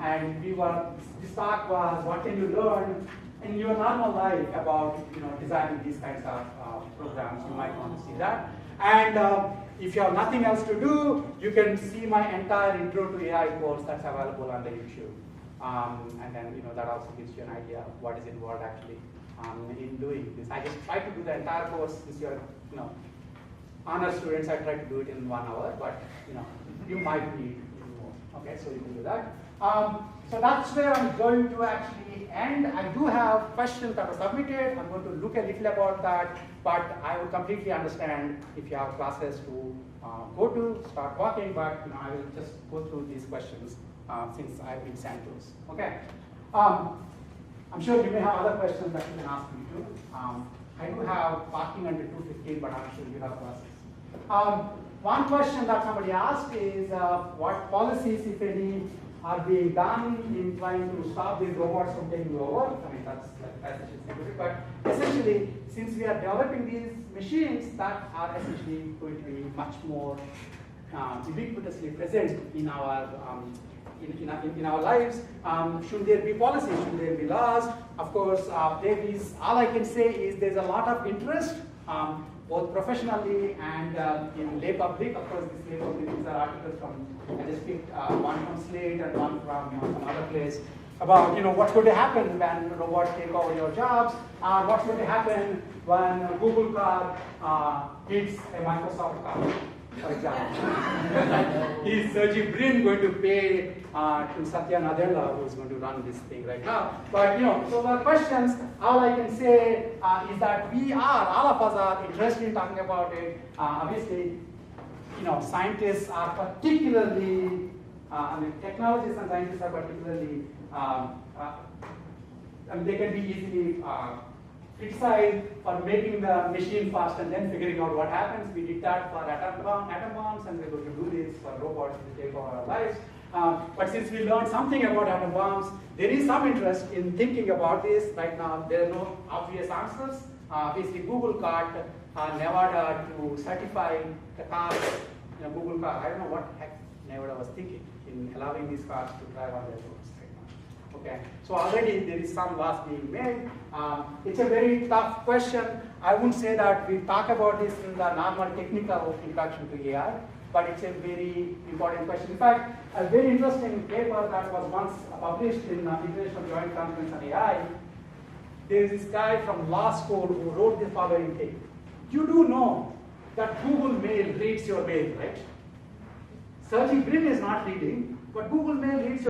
and this talk was what can you learn in your normal life about designing these kinds of programs. You might want to see that. And if you have nothing else to do, you can see my entire Intro to AI course that's available on the YouTube. And then that also gives you an idea of what is involved actually in doing this. I just try to do the entire course. If you're honor students, I try to do it in 1 hour, but you might need more. Okay, so you can do that. So that's where I'm going to actually end. I do have questions that were submitted. I'm going to look a little about that, but I will completely understand if you have classes to go to, start walking, but I will just go through these questions since I've been sent those. Okay. I'm sure you may have other questions that you can ask me too. I do have parking until 2:15, but I'm sure you have classes. One question that somebody asked is what policies, if any, are being done in trying to stop these robots from taking over? I mean, that's scientific, but essentially, since we are developing these machines that are essentially going to be much more ubiquitously present in our in our lives, should there be policies? Should there be laws? Of course, there is. All I can say is there's a lot of interest. Both professionally and in lay public. Of course, this lay public, these are articles from, I just picked one from Slate and one from some other place about what's going to happen when robots take over your jobs, what's going to happen when Google car hits a Microsoft car, for example. Is Sergey Brin going to pay to Satya Nadella, who's going to run this thing right now? But so the questions, all I can say is that all of us are interested in talking about it. Obviously, scientists are particularly, technologists and scientists are particularly, they can be easily criticized for making the machine fast and then figuring out what happens. We did that for atom bombs, and we're going to do this for robots to take over our lives. But since we learned something about atom bombs, there is some interest in thinking about this. Right now, there are no obvious answers. Basically, Google got Nevada to certify the cars. Google car. I don't know what heck Nevada was thinking in allowing these cars to drive on their roads right now. Okay, so already there is some laws being made. It's a very tough question. I wouldn't say that we talk about this in the normal technical introduction to AI, but it's a very important question. In fact, a very interesting paper that was once published in International Joint Conference on AI, there is this guy from law school who wrote the following thing. You do know that Google Mail reads your mail, right? Sergey Brin is not reading, but Google Mail reads your